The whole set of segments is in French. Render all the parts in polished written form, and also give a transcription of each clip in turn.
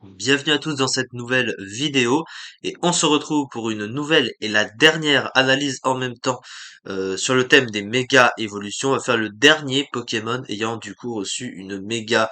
Bienvenue à tous dans cette nouvelle vidéo et on se retrouve pour une nouvelle et la dernière analyse en même temps sur le thème des méga évolutions. On va faire le dernier Pokémon ayant du coup reçu une méga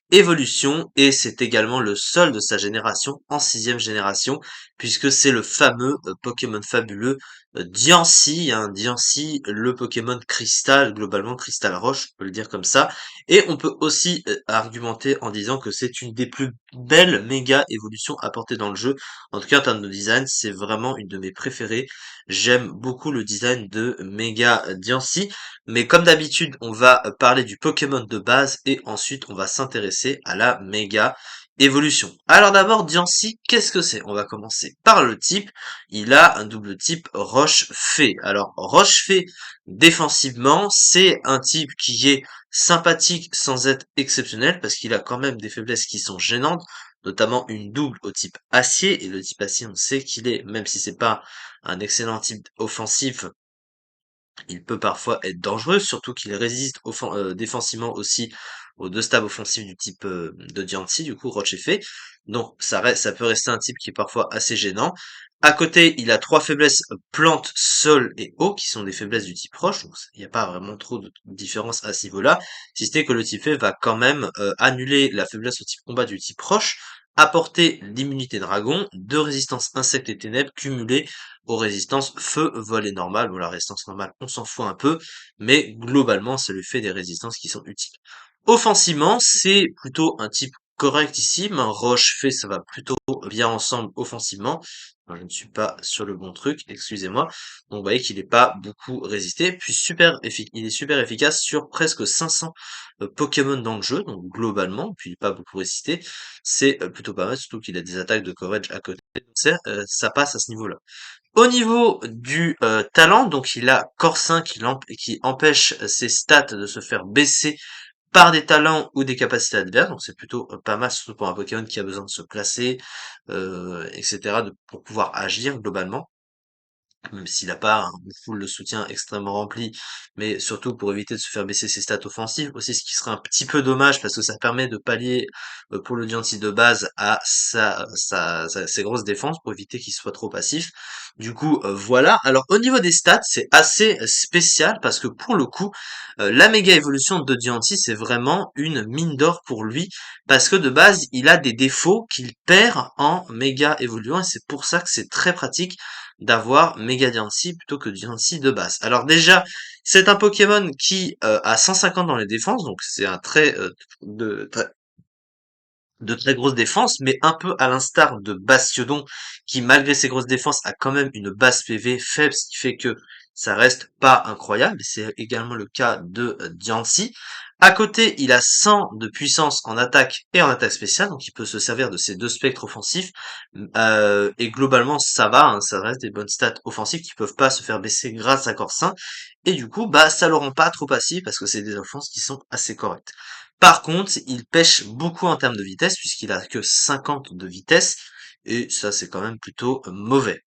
évolution et c'est également le seul de sa génération en sixième génération puisque c'est le fameux Pokémon fabuleux Diancie, hein, Diancie, le Pokémon cristal, globalement cristal roche, on peut le dire comme ça. Et on peut aussi argumenter en disant que c'est une des plus belles méga évolutions apportées dans le jeu. En tout cas, en termes de design, c'est vraiment une de mes préférées. J'aime beaucoup le design de Mega Diancie. Mais comme d'habitude, on va parler du Pokémon de base et ensuite on va s'intéresser à la méga évolution. Alors d'abord, Diancie, qu'est-ce que c'est? On va commencer par le type. Il a un double type Roche-Fée. Alors, Roche-Fée, défensivement, c'est un type qui est sympathique sans être exceptionnel parce qu'il a quand même des faiblesses qui sont gênantes, notamment une double au type acier. Et le type acier, on sait qu'il est, même si c'est pas un excellent type offensif, il peut parfois être dangereux, surtout qu'il résiste défensivement aussi aux deux stabs offensifs du type de Diancie, du coup, Roche et Fée. Donc ça peut rester un type qui est parfois assez gênant. À côté, il a trois faiblesses plante, sol et eau, qui sont des faiblesses du type roche, donc il n'y a pas vraiment trop de différence à ce niveau-là, si ce n'est que le type Fée va quand même annuler la faiblesse au type combat du type roche, apporter l'immunité dragon, de résistance insectes et ténèbres cumulées aux résistances feu, vol et normal. Bon, la résistance normale, on s'en fout un peu, mais globalement, ça lui fait des résistances qui sont utiles. Offensivement, c'est plutôt un type correct ici, main roche fait, ça va plutôt bien ensemble offensivement. Alors, je ne suis pas sur le bon truc, excusez-moi. Donc vous voyez qu'il n'est pas beaucoup résisté, puis il est super efficace sur presque 500 Pokémon dans le jeu, donc globalement, puis il n'est pas beaucoup résisté. C'est plutôt pas mal, surtout qu'il a des attaques de coverage à côté, donc ça passe à ce niveau-là. Au niveau du talent, donc il a Corps 5 qui empêche ses stats de se faire baisser par des talents ou des capacités adverses, donc c'est plutôt pas mal, surtout pour un Pokémon qui a besoin de se placer, etc., pour pouvoir agir globalement même s'il n'a pas un full de soutien extrêmement rempli, mais surtout pour éviter de se faire baisser ses stats offensives, aussi ce qui serait un petit peu dommage parce que ça permet de pallier pour le Diancie de base à ses grosses défenses pour éviter qu'il soit trop passif. Du coup, voilà. Alors au niveau des stats, c'est assez spécial parce que pour le coup, la méga évolution de Diancie, c'est vraiment une mine d'or pour lui parce que de base, il a des défauts qu'il perd en méga évoluant et c'est pour ça que c'est très pratique d'avoir Mega Diancie plutôt que Diancie de base. Alors déjà, c'est un Pokémon qui a 150 dans les défenses, donc c'est un trait de très grosse défense, mais un peu à l'instar de Bastiodon, qui malgré ses grosses défenses a quand même une base PV faible, ce qui fait que ça reste pas incroyable. C'est également le cas de Diancie. À côté, il a 100 de puissance en attaque et en attaque spéciale, donc il peut se servir de ces deux spectres offensifs. Et globalement, ça va, hein, ça reste des bonnes stats offensives qui peuvent pas se faire baisser grâce à Corsin. Et du coup, bah, ça le rend pas trop passif parce que c'est des offenses qui sont assez correctes. Par contre, il pêche beaucoup en termes de vitesse puisqu'il a que 50 de vitesse et ça c'est quand même plutôt mauvais.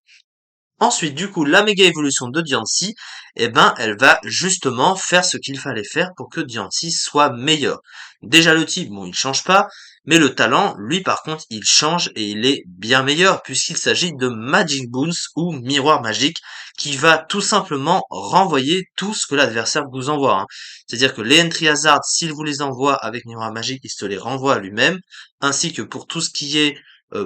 Ensuite, du coup, la méga évolution de Diancie, eh ben, elle va justement faire ce qu'il fallait faire pour que Diancie soit meilleur. Déjà le type, bon, il change pas, mais le talent, lui, par contre, il change et il est bien meilleur puisqu'il s'agit de Magic Boons ou miroir magique qui va tout simplement renvoyer tout ce que l'adversaire vous envoie, hein. C'est-à-dire que les Entry Hazard, s'il vous les envoie avec miroir magique, il se les renvoie à lui-même, ainsi que pour tout ce qui est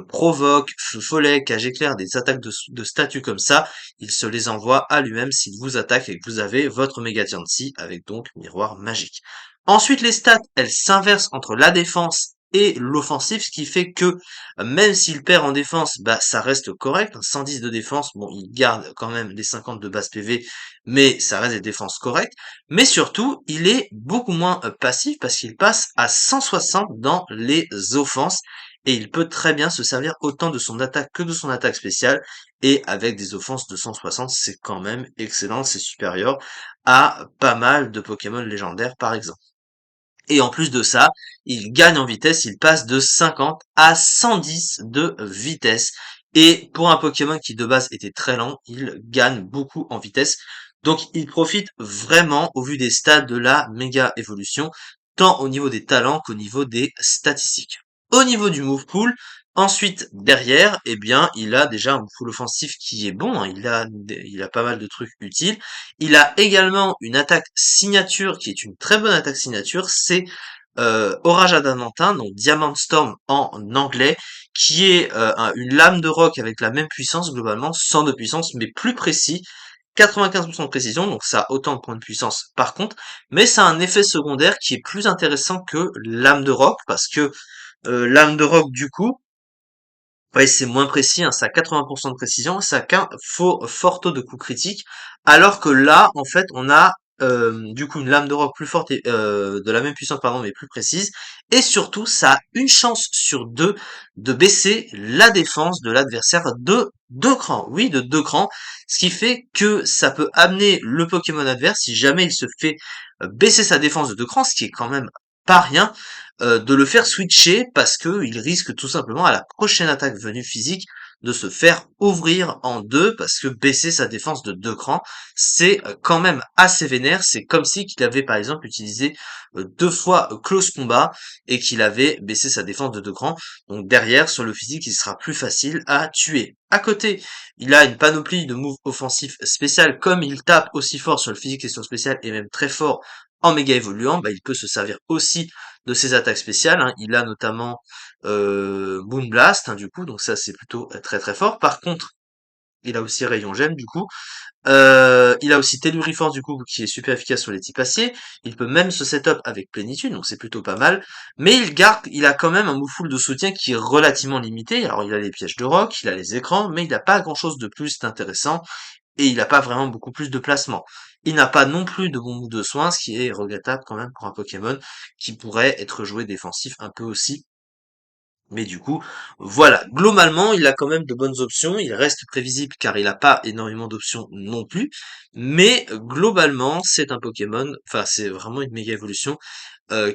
provoque, feu follet, cage éclair, des attaques de statues comme ça, il se les envoie à lui-même s'il vous attaque et que vous avez votre Mega Diancie avec donc miroir magique. Ensuite, les stats, elles s'inversent entre la défense et l'offensive, ce qui fait que même s'il perd en défense, bah ça reste correct, hein, 110 de défense, bon il garde quand même les 50 de base PV, mais ça reste des défenses correctes, mais surtout il est beaucoup moins passif parce qu'il passe à 160 dans les offenses, et il peut très bien se servir autant de son attaque que de son attaque spéciale, et avec des offenses de 160, c'est quand même excellent, c'est supérieur à pas mal de Pokémon légendaires par exemple. Et en plus de ça, il gagne en vitesse, il passe de 50 à 110 de vitesse. Et pour un Pokémon qui de base était très lent, il gagne beaucoup en vitesse. Donc il profite vraiment au vu des stats de la méga évolution, tant au niveau des talents qu'au niveau des statistiques. Au niveau du move pool, ensuite derrière, eh bien, il a déjà un move pool offensif qui est bon, hein, il a pas mal de trucs utiles. Il a également une attaque signature qui est une très bonne attaque signature, c'est Orage Adamantin, donc Diamant Storm en anglais, qui est une lame de roc avec la même puissance globalement, 100 de puissance, mais plus précis, 95% de précision, donc ça a autant de points de puissance par contre, mais ça a un effet secondaire qui est plus intéressant que lame de roc, parce que lame de roc du coup, ouais, c'est moins précis, hein, ça a 80% de précision, ça a qu'un fort taux de coup critique, alors que là, en fait, on a du coup une lame de roc plus forte et de la même puissance, pardon, mais plus précise, et surtout, ça a une chance sur deux de baisser la défense de l'adversaire de 2 crans, oui, de 2 crans, ce qui fait que ça peut amener le Pokémon adverse, si jamais il se fait baisser sa défense de 2 crans, ce qui est quand même pas rien, de le faire switcher parce que il risque tout simplement à la prochaine attaque venue physique de se faire ouvrir en deux parce que baisser sa défense de 2 crans, c'est quand même assez vénère. C'est comme si qu'il avait par exemple utilisé 2 fois close combat et qu'il avait baissé sa défense de 2 crans. Donc derrière, sur le physique, il sera plus facile à tuer. À côté, il a une panoplie de moves offensifs spéciales, comme il tape aussi fort sur le physique et sur le spécial, et même très fort en méga évoluant, bah, il peut se servir aussi de ses attaques spéciales, hein. Il a notamment Moon Blast, hein, du coup, donc ça c'est plutôt très très fort. Par contre, il a aussi Rayon Gemme, du coup. Il a aussi Telluriforce, du coup, qui est super efficace sur les types acier. Il peut même se setup avec Plénitude, donc c'est plutôt pas mal. Mais il a quand même un move de soutien qui est relativement limité. Alors il a les pièges de roc, il a les écrans, mais il n'a pas grand chose de plus d'intéressant et il n'a pas vraiment beaucoup plus de placement. Il n'a pas non plus de bon move de soin, ce qui est regrettable quand même pour un Pokémon qui pourrait être joué défensif un peu aussi. Mais du coup, voilà. Globalement, il a quand même de bonnes options. Il reste prévisible car il n'a pas énormément d'options non plus. Mais globalement, c'est un Pokémon, enfin c'est vraiment une méga évolution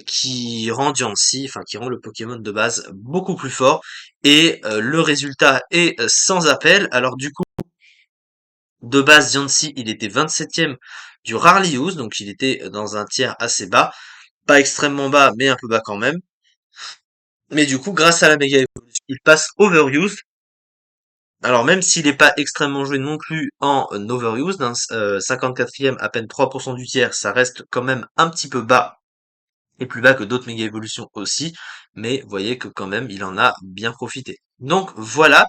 qui rend Diancie, enfin qui rend le Pokémon de base beaucoup plus fort. Et le résultat est sans appel. Alors du coup, de base, Diancie, il était 27e du Rarely Use, donc il était dans un tiers assez bas. Pas extrêmement bas, mais un peu bas quand même. Mais du coup, grâce à la méga évolution, il passe Overused. Alors même s'il n'est pas extrêmement joué non plus en Overused, hein, 54e, à peine 3% du tiers, ça reste quand même un petit peu bas, et plus bas que d'autres méga évolutions aussi, mais vous voyez que quand même il en a bien profité. Donc voilà,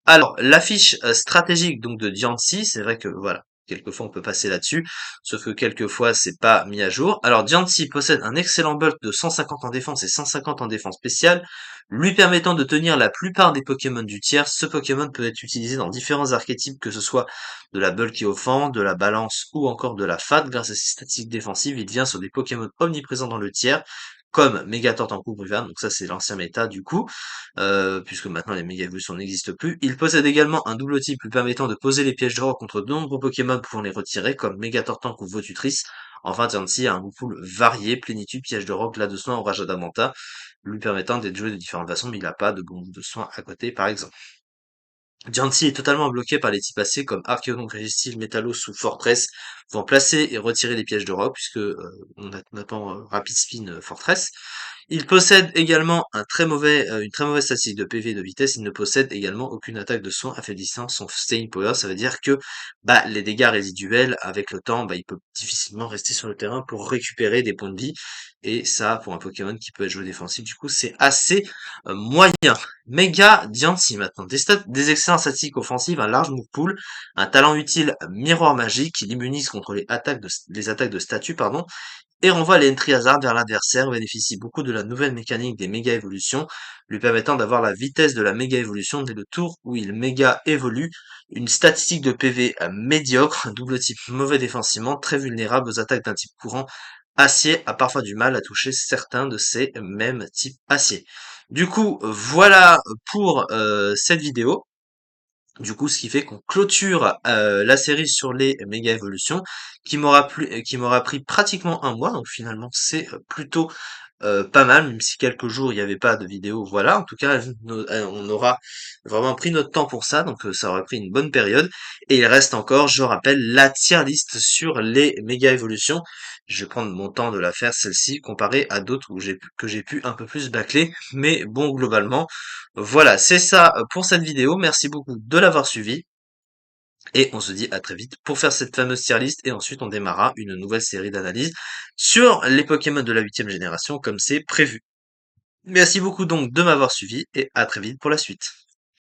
alors, la fiche stratégique donc de Diancie, c'est vrai que voilà, quelquefois on peut passer là-dessus, sauf que quelquefois c'est pas mis à jour. Alors Diancie possède un excellent bulk de 150 en défense et 150 en défense spéciale, lui permettant de tenir la plupart des Pokémon du tiers. Ce Pokémon peut être utilisé dans différents archétypes, que ce soit de la bulk qui offend, de la balance ou encore de la fat. Grâce à ses statistiques défensives, il devient sur des Pokémon omniprésents dans le tiers, comme Megatorte en coupe Rivan, donc ça c'est l'ancien méta du coup puisque maintenant les méga évolutions n'existent plus. Il possède également un double type lui permettant de poser les pièges de roc contre de nombreux Pokémon pouvant les retirer, comme Megatortank ou Votutrice. Enfin, Diancie a un pool varié, plénitude, piège de roc, là de soin, orage adamanta, lui permettant d'être joué de différentes façons, mais il n'a pas de bon de soin à côté, par exemple. Diancie est totalement bloqué par les types AC comme Archeodon, Crégistyle, Métalos ou Fortress, pouvant placer et retirer les pièges de roc, puisque on a maintenant Rapid Spin Fortress. Il possède également une très mauvaise statistique de PV et de vitesse. Il ne possède également aucune attaque de soin affaiblissant son staying power. Ça veut dire que bah, les dégâts résiduels, avec le temps, bah, il peut difficilement rester sur le terrain pour récupérer des points de vie. Et ça, pour un Pokémon qui peut être joué défensif, du coup, c'est assez moyen. Méga Diancie maintenant. Des excellents statistiques offensives, un large move pool, un talent utile miroir magique qui l'immunise contre les attaques de statut, pardon, et renvoie les entry hazard vers l'adversaire, bénéficie beaucoup de la nouvelle mécanique des méga évolutions, lui permettant d'avoir la vitesse de la méga évolution dès le tour où il méga évolue, une statistique de PV médiocre, un double type mauvais défensivement, très vulnérable aux attaques d'un type courant, acier a parfois du mal à toucher certains de ces mêmes types acier. Du coup, voilà pour cette vidéo. Du coup, ce qui fait qu'on clôture la série sur les méga évolutions, qui m'aura pris pratiquement un mois, donc finalement c'est plutôt pas mal, même si quelques jours il n'y avait pas de vidéo. Voilà, en tout cas, on aura vraiment pris notre temps pour ça, donc ça aurait pris une bonne période. Et il reste encore, je rappelle, la tier list sur les méga évolutions. Je vais prendre mon temps de la faire celle-ci, comparée à d'autres où que j'ai pu un peu plus bâcler. Mais bon, globalement, voilà, c'est ça pour cette vidéo. Merci beaucoup de l'avoir suivi. Et on se dit à très vite pour faire cette fameuse tier list et ensuite on démarrera une nouvelle série d'analyses sur les Pokémon de la 8e génération comme c'est prévu. Merci beaucoup donc de m'avoir suivi et à très vite pour la suite.